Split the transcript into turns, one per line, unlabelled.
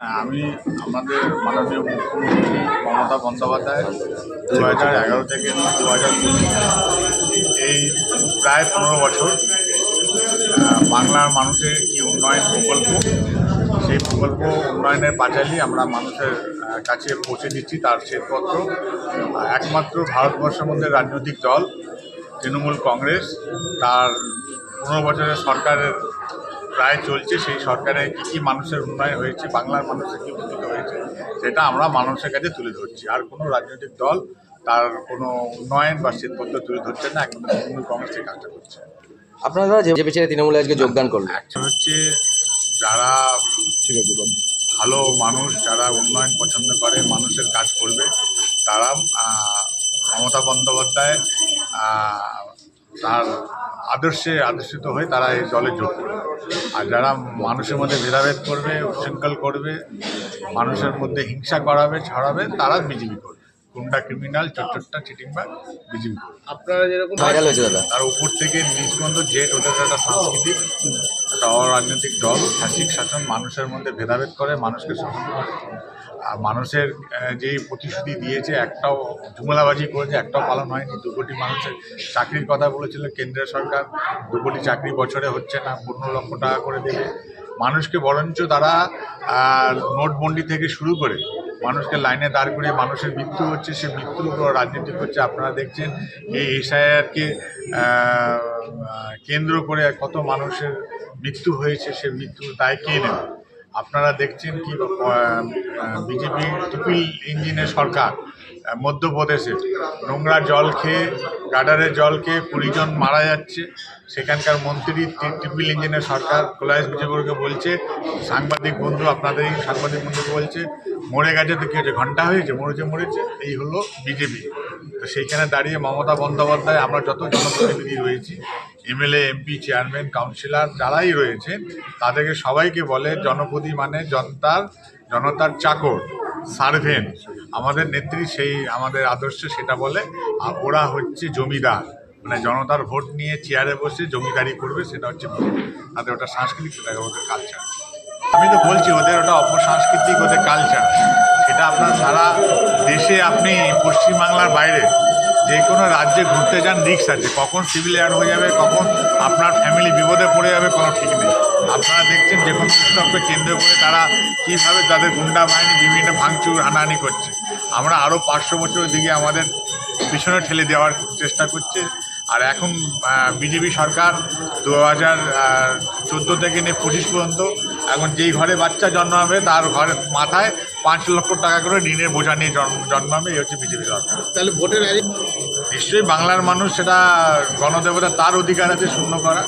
আমি আমাদের মাননীয় মুখ্যমন্ত্রী মমতা বন্দ্যোপাধ্যায় 2011 থেকে 2020 এই প্রায় 15 বছর বাংলার মানুষের কি উন্নয়ন প্রকল্প, সেই প্রকল্প উন্নয়নের পাঁচালী আমরা মানুষের কাছে পৌঁছে দিচ্ছি। তার শ্বেতপত্র একমাত্র ভারতবর্ষের মধ্যে রাজনৈতিক দল তৃণমূল কংগ্রেস, তার 15 বছরের সরকারের প্রায় চলছে, সেই সরকারে কী মানুষের উন্নয়ন হয়েছে, বাংলার মানুষের কী উপকৃত হয়েছে, সেটা আমরা মানুষের কাছে তুলে ধরছি। আর কোনো রাজনৈতিক দল তার কোনো উন্নয়ন বা শ্বেতপত্র তুলে ধরছে না, এখন তৃণমূল কংগ্রেস এই কাজটা করছে।
আপনারা যে ছেড়ে তৃণমূলে আজকে যোগদান করলেন,
একটা হচ্ছে যারা ভালো মানুষ, যারা উন্নয়ন পছন্দ করে, মানুষের কাজ করবে, তারা মমতা বন্দ্যোপাধ্যায় তার আদর্শে আদর্শিত হয়ে তারা এই দলে যোগ করবে। আর যারা মানুষের মধ্যে ভেদাভেদ করবে, উচ্ছৃঙ্খল করবে, মানুষের মধ্যে হিংসা করাবে, ছড়াবে, তারা বিজেপি করবে। গুন্ডা, ক্রিমিনাল, চোরটা, চিটিংবাজ বিজেপি করবে।
আপনারা যেরকম ভাইরাল হয়েছে দাদা,
তার উপর থেকে নিজ পর্যন্ত জেট, ওদের একটা সাংস্কৃতিক, একটা অরাজনৈতিক দল, ফ্যাসিক শাসন, মানুষের মধ্যে ভেদাভেদ করে, মানুষকে শোষণ করে। আর মানুষের যে প্রতিশ্রুতি দিয়েছে একটাও, জুমলাবাজি করেছে, একটাও পালন হয়নি। 2 কোটি মানুষের চাকরির কথা বলেছিল কেন্দ্রীয় সরকার, 2 কোটি চাকরি বছরে হচ্ছে না, 15 লক্ষ টাকা করে দেবে মানুষকে। বরঞ্চ তারা নোটবন্দি থেকে শুরু করে মানুষকে লাইনে দাঁড় করিয়ে মানুষের মৃত্যু হচ্ছে, সে মৃত্যুর উপর রাজনীতি করছে। আপনারা দেখছেন এই এসআইআরকে কেন্দ্র করে কত মানুষের মৃত্যু হয়েছে, সে মৃত্যুর দায় কে নেবে? আপনারা দেখছেন কি বিজেপি ট্রিপল ইঞ্জিনের সরকার, মধ্যপ্রদেশে নোংরা জল খেয়ে, গাডারের জল খেয়ে 20 জন মারা যাচ্ছে। সেখানকার মন্ত্রী ট্রিপল ইঞ্জিনের সরকার কৈলাস বিজয়বর্গীয় বলছে, সাংবাদিক বন্ধু, আপনাদেরই সাংবাদিক বন্ধুকে বলছে মরে গেছে, তো কী হয়েছে, ঘন্টা হয়েছে, মরেছে। এই হলো বিজেপি। তো সেইখানে দাঁড়িয়ে মমতা বন্দ্যোপাধ্যায়, আমরা যত জনপ্রতিনিধি রয়েছি, এমএলএ, এমপি, চেয়ারম্যান, কাউন্সিলর যারাই রয়েছেন, তাদেরকে সবাইকে বলে জনপতি মানে জনতার চাকর, সার্ভেন্ট। আমাদের নেত্রী সেই আমাদের আদর্শ সেটা বলে। আর ওরা হচ্ছে জমিদার, মানে জনতার ভোট নিয়ে চেয়ারে বসে জমিদারি করবে, সেটা হচ্ছে তাদের ওটা সংস্কৃতি, সেটা ওদের কালচার। আমি তো বলছি ওদের ওটা অপসাংস্কৃতিক, ওদের কালচার। সেটা আপনার সারা দেশে, আপনি পশ্চিমবাংলার বাইরে যে কোনো রাজ্যে ঘুরতে যান, রিস্ক আছে, কখন সিভিল অ্যাড হয়ে যাবে, কখন আপনার ফ্যামিলি বিপদে পড়ে যাবে, কোনো ঠিক নেই। আপনারা দেখছেন যে কোনো উৎসবকে কেন্দ্র করে তারা কীভাবে তাদের গুন্ডা বাহিনী বিভিন্ন ভাঙচুর, হানাহানি করছে। আমরা আরও 500 বছরের দিকে আমাদের পিছনে ঠেলে দেওয়ার চেষ্টা করছে। আর এখন বিজেপি সরকার 2014 থেকে নিয়ে 25 পর্যন্ত, এখন যেই ঘরে বাচ্চা জন্মাবে তার ঘরের মাথায় 5 লক্ষ টাকা করে ঋণের বোঝা নিয়ে জন্মাবে। এই হচ্ছে বিজেপি সরকার।
তাহলে ভোটের
নিশ্চয়ই বাংলার মানুষ, সেটা গণদেবতা, তার অধিকার আছে শূন্য করা।